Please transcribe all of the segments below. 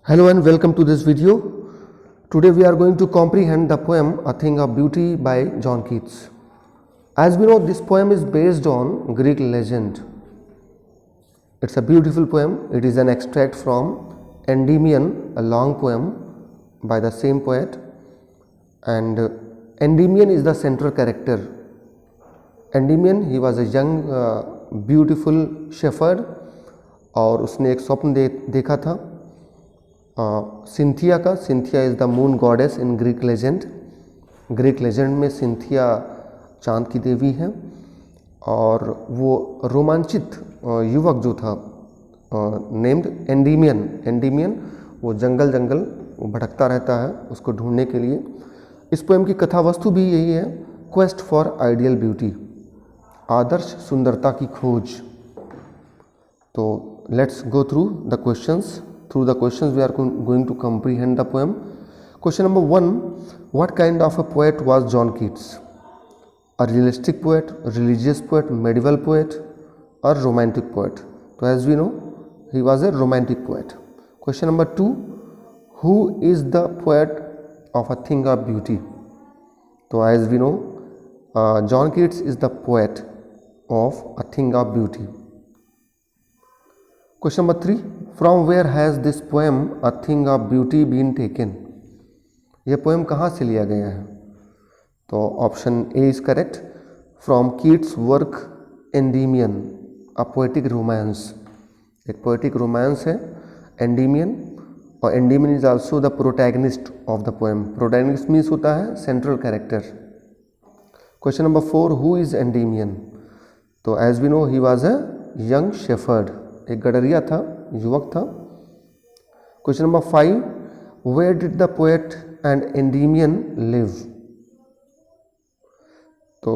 Hello and welcome to this video. Today we are going to comprehend the poem A Thing of Beauty by John Keats. As we know, this poem is based on Greek legend. It's a beautiful poem. It is an extract from Endymion, a long poem by the same poet. And Endymion is the central character. Endymion, he was a young beautiful shepherd और उसने एक स्वप्न देखा था Cynthia का. Cynthia is the moon goddess in Greek legend. Greek legend में Cynthia चांद की देवी है और वो रोमांचित युवक जो था नेम्ड एंडीमियन. एंडीमियन वो जंगल वो भटकता रहता है उसको ढूंढने के लिए. इस पोएम की कथा वस्तु भी यही है, क्वेस्ट फॉर आइडियल ब्यूटी, आदर्श सुंदरता की खोज. तो let's go through the questions. Through the questions we are going to comprehend the poem. Question number 1, what kind of a poet was John Keats? A realistic poet, religious poet, medieval poet or romantic poet? So as we know, he was a romantic poet. Question number 2, who is the poet of A Thing of Beauty? So as we know, John Keats is the poet of A Thing of Beauty. Question number 3, from where has this poem A Thing of Beauty been taken? यह poem कहाँ से लिया गया है? तो option A is correct. From Keats work Endymion, a poetic romance. एक poetic romance है Endymion और Endymion is also the protagonist of the poem. Protagonist means होता है central character. Question number 4, who is Endymion? तो as we know he was a young shepherd, एक गडरिया था, युवक था. Question number 5, where did the poet and Endymion live? तो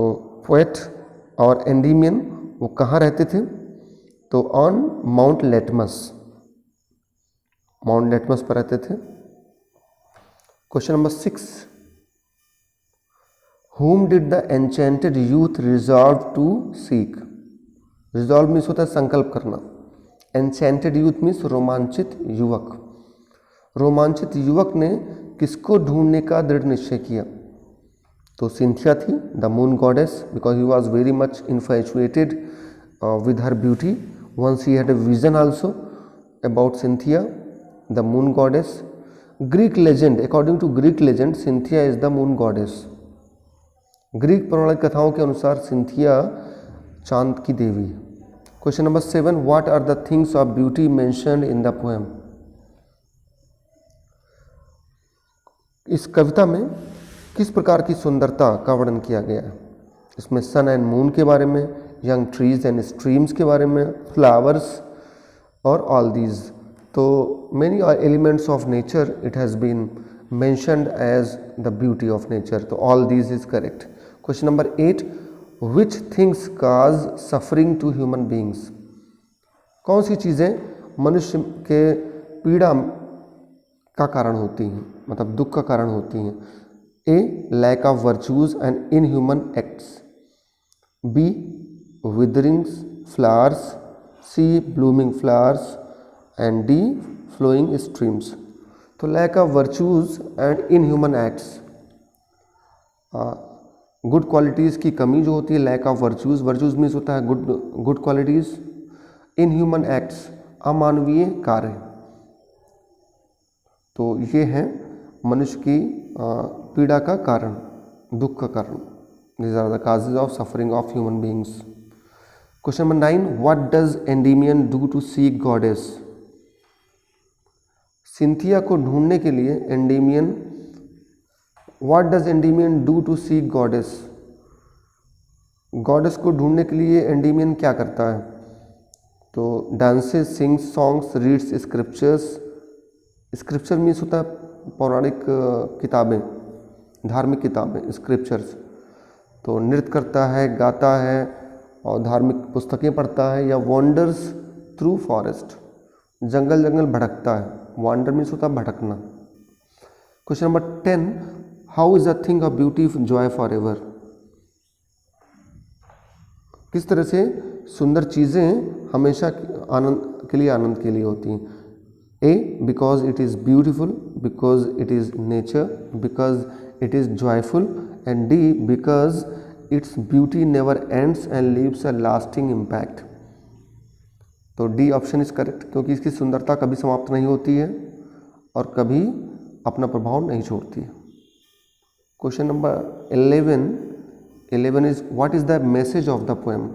poet और एंडीमियन वो कहाँ रहते थे? तो on mount litmus, mount litmus पर रहते थे. Question number 6, whom did the enchanted youth resolve to seek? Resolve means होता है संकल्प करना. एनचेंटेड यूथ मीन्स रोमांचित युवक. रोमांचित युवक ने किसको ढूंढने का दृढ़ निश्चय किया? तो सिंथिया थी, the moon goddess, because he was very much infatuated with her beauty. Once he had a vision also about Cynthia, the moon goddess. Greek legend, according to Greek legend, Cynthia is the moon goddess. Greek पौराणिक कथाओं के अनुसार Cynthia चांद की देवी. Question number 7, what are the things of beauty mentioned in the poem? इस कविता में किस प्रकार की सुंदरता का वर्णन किया गया है? इसमें सन एंड मून के बारे में, यंग ट्रीज एंड स्ट्रीम्स के बारे में, फ्लावर्स और ऑल दीज. तो many elements of nature it has been mentioned as the beauty of nature. तो all these is correct. Question number 8, which things cause suffering to human beings? कौन सी चीज़ें मनुष्य के पीड़ा का कारण होती हैं, मतलब दुख का कारण होती हैं? A, lack of virtues and inhuman acts. B, witherings flowers. C, blooming flowers. And D, flowing streams. तो lack of virtues and inhuman acts, good qualities की कमी जो होती है, lack of virtues. Virtues means होता है good qualities. Inhuman acts, अमानवीय कार्य. तो ये है मनुष्य की पीड़ा का कारण, दुख का कारण. These are the causes of suffering of human beings. Question number 9, what does Endymion do to seek goddess? Cynthia को ढूंढने के लिए Endymion, What does Endymion do to seek goddess? Goddess को ढूंढने के लिए एंडीमियन क्या करता है? तो dances, sings songs, reads scriptures. Scripture means होता है पौराणिक किताबें, धार्मिक किताबें, स्क्रिप्चर्स. तो नृत्य करता है, गाता है और धार्मिक पुस्तकें पढ़ता है, या वॉन्डर्स थ्रू फॉरेस्ट, जंगल भटकता है. वॉन्डर मीन्स होता है भटकना. Question number 10, how is a thing of beauty Joy for ever? किस तरह से सुंदर चीज़ें हमेशा आनंद के लिए होती हैं? A, because it is beautiful, because it is nature, because it is joyful, and D, because its beauty never ends and leaves a lasting impact. तो डी ऑप्शन इज करेक्ट, क्योंकि इसकी सुंदरता कभी समाप्त नहीं होती है और कभी अपना प्रभाव नहीं छोड़ती है। Question number 11 is what is the message of the poem.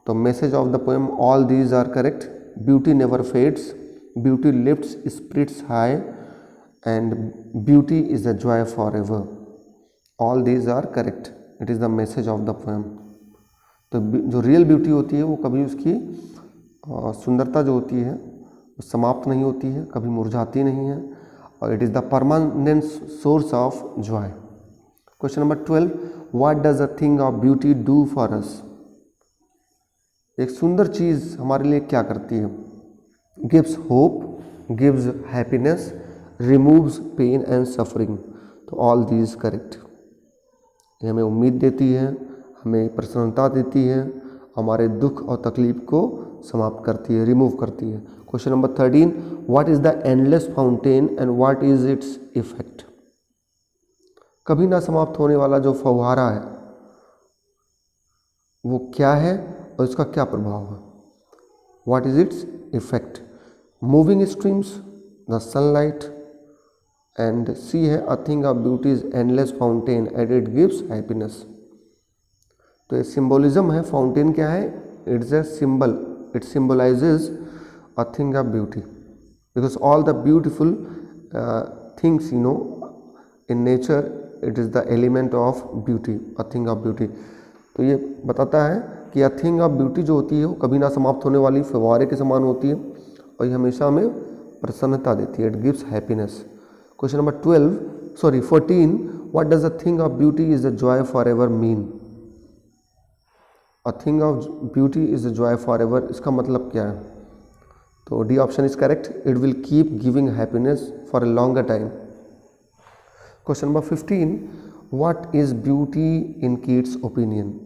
तो message of the poem, all these are correct. Beauty never fades, beauty lifts spirits high, and beauty is a joy forever. All these are correct. It is the message of the poem. तो जो real beauty होती है वो कभी उसकी सुंदरता जो होती है वो समाप्त नहीं होती है, कभी मुरझाती नहीं है, और it is the permanent source of joy. Question number 12, what does a thing of beauty do for us. एक सुंदर चीज़ हमारे लिए क्या करती है। Gives hope, gives happiness, removes pain and suffering. तो ऑल दीज करेक्ट। ये हमें उम्मीद देती है, हमें प्रसन्नता देती है, हमारे दुख और तकलीफ को समाप्त करती है, रिमूव करती है। Question number 13, what is the endless fountain and what is its effect. कभी ना समाप्त होने वाला जो फव्वारा है वो क्या है और इसका क्या प्रभाव है। What is its effect. Moving streams, the sunlight, and C है a thing of beauty is endless fountain and it gives happiness. तो ये सिंबोलिज्म है। फाउंटेन क्या है, it's a symbol, it symbolizes a thing of beauty, because all the beautiful things you know in nature, it is the element of beauty, a thing of beauty. तो ये बताता है कि अ थिंग ऑफ ब्यूटी जो होती है वो कभी ना समाप्त होने वाली फव्वारे के समान होती है और ये हमेशा हमें प्रसन्नता देती है। It gives happiness. Question number 14, what does a thing of beauty is a joy for ever mean. A thing of beauty is a joy for ever, इसका मतलब क्या है। तो D option is correct. It will keep giving happiness for a longer time. Question number 15, what is beauty in Keats opinion.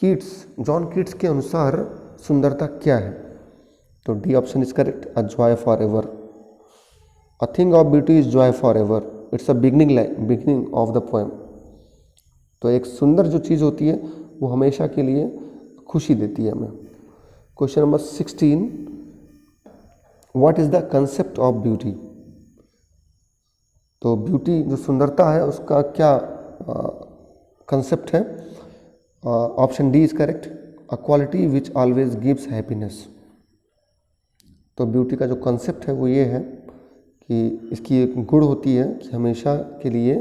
John Keats के अनुसार सुंदरता क्या है। तो D option is correct, a joy for ever. A thing of beauty is Joy for ever, it's a beginning of the poem. तो एक सुंदर जो चीज़ होती है वो हमेशा के लिए खुशी देती है हमें। Question number 16, what is the concept of beauty. तो ब्यूटी जो सुंदरता है उसका क्या कंसेप्ट है। Option D is correct, a quality which always gives happiness. तो ब्यूटी का जो कंसेप्ट है वो ये है कि इसकी एक गुण होती है कि हमेशा के लिए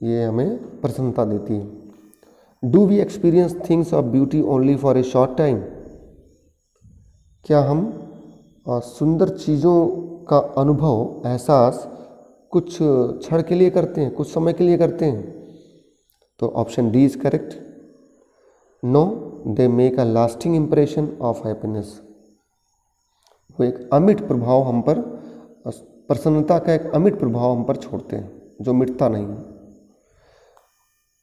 ये हमें प्रसन्नता देती है। Do we experience things of beauty only for a short time. क्या हम सुंदर चीज़ों का अनुभव, एहसास कुछ क्षण के लिए करते हैं, कुछ समय के लिए करते हैं। तो option D is correct, no, they make a lasting impression of happiness. वो एक अमिट प्रभाव हम पर, प्रसन्नता का एक अमिट प्रभाव हम पर छोड़ते हैं जो मिटता नहीं है।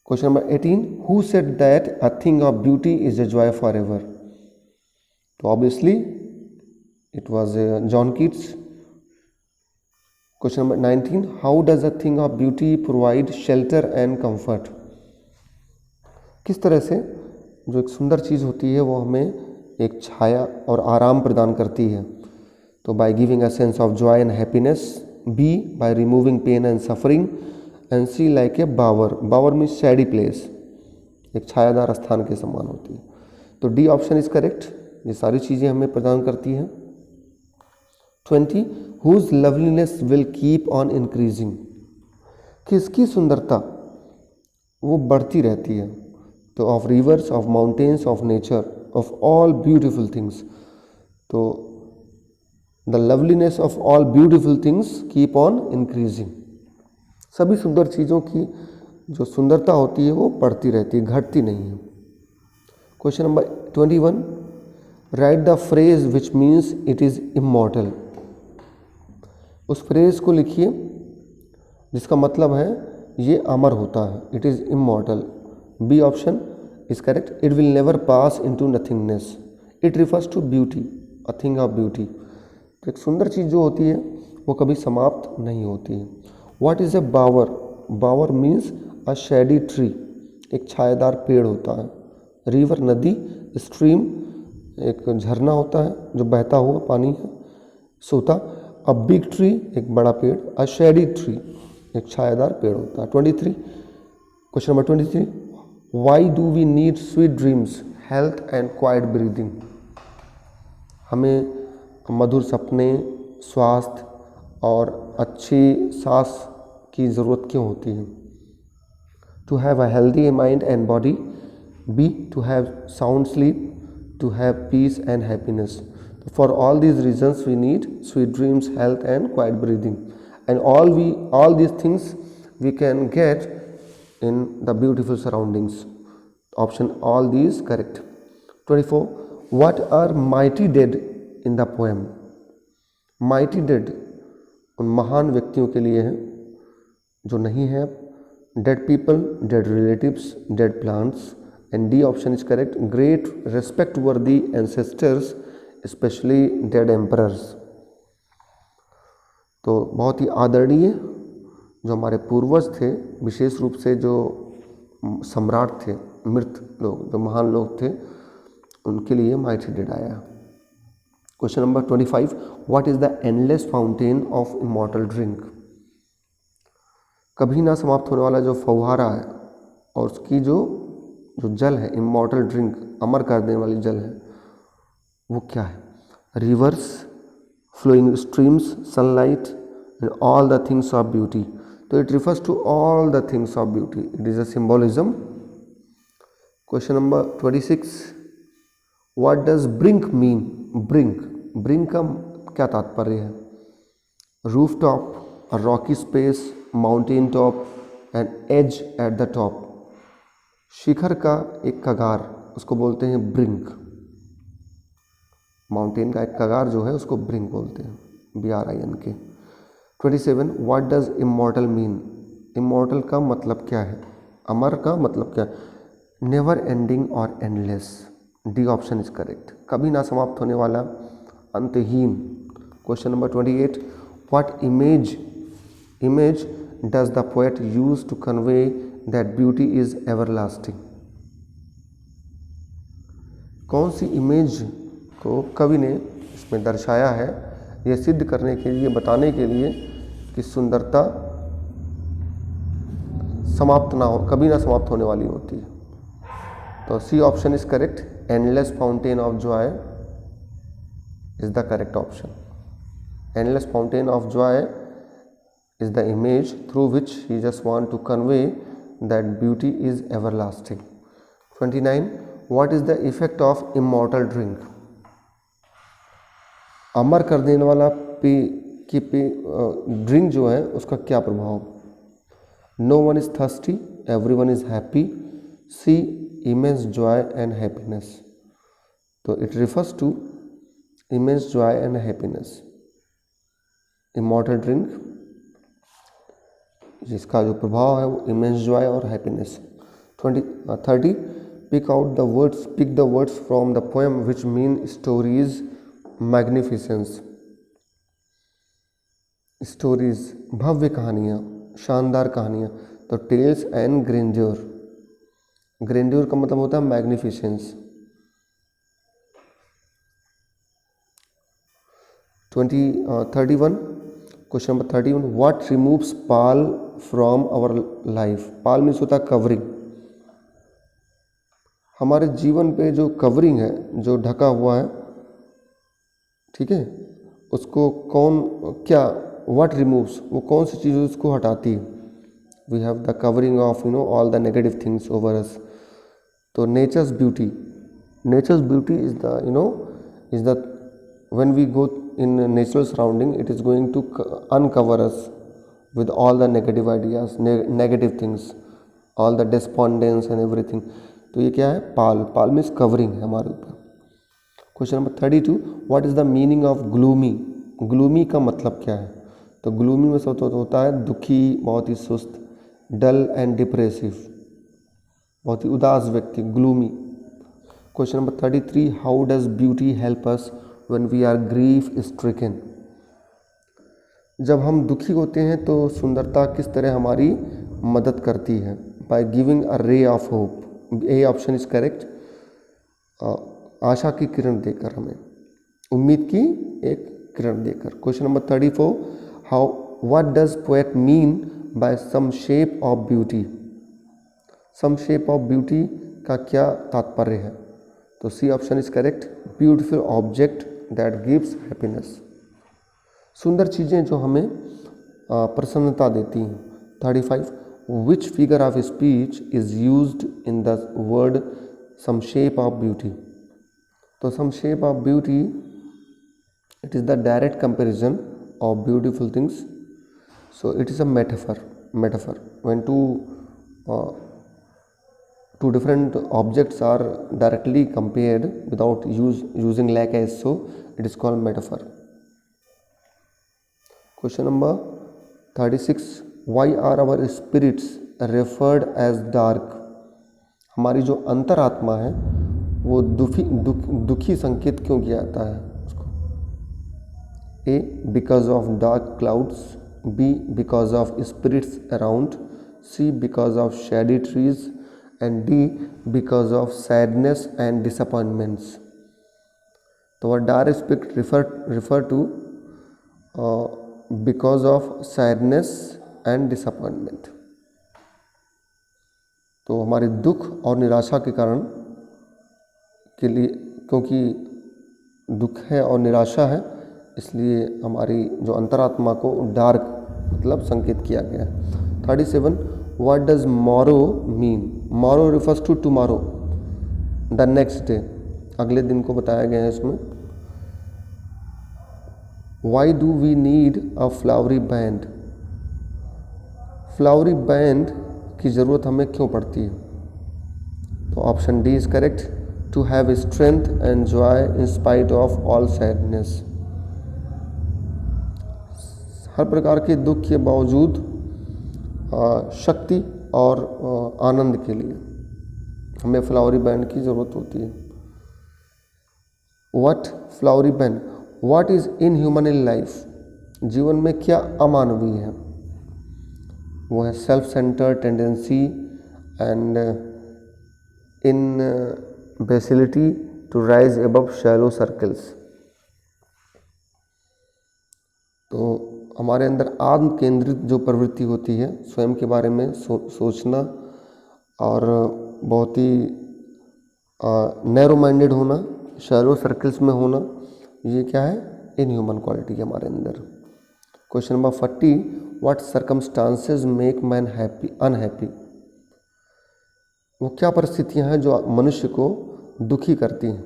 Question number 18, who said that a thing of beauty is a joy forever. तो obviously it was John Keats. Question number 19, how does a thing of beauty provide shelter and comfort. किस तरह से जो एक सुंदर चीज़ होती है वो हमें एक छाया और आराम प्रदान करती है। तो by giving a sense of joy and happiness, B by removing pain and suffering, and C like a bower means shady place, एक छायादार स्थान के समान होती है। तो डी ऑप्शन इज करेक्ट, ये सारी चीज़ें हमें प्रदान करती हैं। 20, whose loveliness will keep on increasing. किसकी सुंदरता वो बढ़ती रहती है। तो of rivers, of mountains, of nature, of all beautiful things. तो the loveliness of all beautiful things keep on increasing. सभी सुंदर चीज़ों की जो सुंदरता होती है वो बढ़ती रहती है, घटती नहीं है। Question number 21, write the phrase which means it is immortal. उस फ्रेज को लिखिए जिसका मतलब है ये अमर होता है, it is immortal. B option is correct, it will never pass into nothingness. It refers to beauty, a thing of beauty. तो एक सुंदर चीज़ जो होती है वो कभी समाप्त नहीं होती है। What is a bower? Bower means a shady tree, एक छायादार पेड़ होता है। रिवर नदी, स्ट्रीम एक झरना होता है जो बहता हुआ पानी है। सोता अ बिग ट्री, एक बड़ा पेड़। अ शेडी ट्री, एक छायादार पेड़ होता है। 23 question number 23, why do we need sweet dreams, health and quiet breathing? हमें मधुर सपने, स्वास्थ्य और अच्छी सांस की ज़रूरत क्यों होती है? To have a healthy mind and body, B to have sound sleep, to have peace and happiness. For all these reasons we need sweet dreams, health and quiet breathing, and all these things we can get in the beautiful surroundings. Option all these correct. 24, what are mighty dead in the poem? Mighty dead उन महान व्यक्तियों के लिए है जो नहीं है। Dead people, dead relatives, dead plants, and D option is correct. Great respect worthy ancestors, specially dead emperors. तो बहुत ही आदरणीय जो हमारे पूर्वज थे, विशेष रूप से जो सम्राट थे, मृत लोग, जो महान लोग थे, उनके लिए माइटी डेड आया। Question number 25, what is the endless fountain of immortal drink? कभी ना समाप्त होने वाला जो फव्वारा है और उसकी जो जल है, इमॉर्टल ड्रिंक, अमर कर देने वाली जल है, वो क्या है? Rivers, flowing streams, sunlight and all the things of beauty. तो it refers to all the things of beauty, it is a symbolism. Question number 26, what does brink mean? Brink, brink का क्या तात्पर्य है? Roof top, a rocky space, mountain top, and edge at the top. शिखर का एक कगार, उसको बोलते हैं ब्रिंक। माउंटेन का एक कगार जो है उसको ब्रिंक बोलते हैं, BRINK। 27, what does immortal mean? Immortal का मतलब क्या है? अमर का मतलब क्या? नेवर एंडिंग और endless. D option is correct, कभी ना समाप्त होने वाला, अंतहीन। Question number 28, what image does the poet use to convey that beauty is everlasting? कौन सी इमेज को कवि ने इसमें दर्शाया है, यह सिद्ध करने के लिए, बताने के लिए कि सुंदरता समाप्त ना हो, कभी ना समाप्त होने वाली होती है? तो C option is correct, endless fountain of joy is the correct option. Endless fountain of joy is the image through which he just want to convey that beauty is everlasting. 29, what is the effect of immortal drink? अमर कर देने वाला drink जो है उसका क्या प्रभाव? No one is thirsty, everyone is happy, C immense joy and happiness. तो it refers to immense joy and happiness. Immortal drink जिसका जो प्रभाव है वो इमेंस जॉय और happiness. 30, pick the words from the poem which mean stories magnificence. Stories भव्य कहानियाँ, शानदार कहानियाँ। तो टेल्स एंड ग्रेंड्योर, ग्रेंड्योर का मतलब होता है magnificence. 31 question number 31, what removes pall from our life? Pall means होता है कवरिंग। हमारे जीवन पे जो कवरिंग है, जो ढका हुआ है, ठीक है, उसको कौन क्या व्हाट रिमूव्स, वो कौन सी चीज़ उसको हटाती है? We have the covering of all the negative things over us. तो nature's beauty is the is the when we go in natural surrounding, it is going to uncover us with all the negative ideas, negative things, all the despondence and everything. तो ये क्या है? पाल means covering है हमारे ऊपर। Question number 32, what is the meaning of gloomy? Gloomy का मतलब क्या है? तो ग्लूमी में सब होता है दुखी, बहुत ही सुस्त, डल एंड डिप्रेसिव, बहुत ही उदास व्यक्ति, gloomy. Question number 33, how does beauty help us when we are grief stricken? जब हम दुखी होते हैं तो सुंदरता किस तरह हमारी मदद करती है? Bye giving a ray of hope. A option is correct. आशा की किरण देकर, हमें उम्मीद की एक किरण देकर। Question number 34, how what does poet mean by some shape of beauty? Some shape of beauty का क्या तात्पर्य है? तो C option is correct, beautiful object that gives happiness. सुंदर चीज़ें जो हमें प्रसन्नता देती हैं। 35, which figure of speech is used in the word some shape of beauty? तो some shape of beauty, it is the direct comparison of beautiful things, so it is a metaphor when two different objects are directly compared without using like as, so it is called metaphor. Question number 36, why are our spirits referred as dark? हमारी जो अंतरात्मा है वो दुखी संकेत क्यों किया जाता है उसको? A, because of dark clouds, B, because of spirits around, C, because of shady trees, and D, because of sadness and disappointments. तो वह dark spirit refer to because of sadness and disappointment. तो हमारे दुख और निराशा के कारण के लिए, क्योंकि दुख है और निराशा है, इसलिए हमारी जो अंतरात्मा को डार्क मतलब संकेत किया गया है। 37, what does morrow mean? Morrow refers to tomorrow, the next day, अगले दिन को बताया गया है इसमें। Why do we need a flowery band? Flowery band की ज़रूरत हमें क्यों पड़ती है? तो option D is correct, to have strength and joy in spite of all sadness. हर प्रकार के दुख के बावजूद शक्ति और आनंद के लिए हमें फ्लावरी बैंड की ज़रूरत होती है। What flowery band, what is inhuman in life? जीवन में क्या अमानवीय है? वो है self centre tendency and imbecility to rise above shallow circles. तो हमारे अंदर आत्म केंद्रित जो प्रवृत्ति होती है, स्वयं के बारे में सोचना और बहुत ही नैरो माइंडेड होना, शैलो सर्कल्स में होना, ये क्या है? इनह्यूमन क्वालिटी है हमारे अंदर। Question number 40, what circumstances make man happy unhappy? वो क्या परिस्थितियां हैं जो मनुष्य को दुखी करती हैं?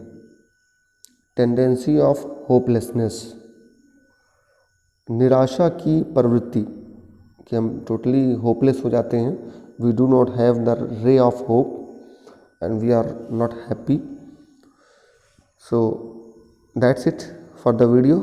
टेंडेंसी ऑफ होपलेसनेस, निराशा की प्रवृत्ति, कि हम टोटली होपलेस हो जाते हैं, we do not have the ray of hope and we are not happy. So that's it for the video.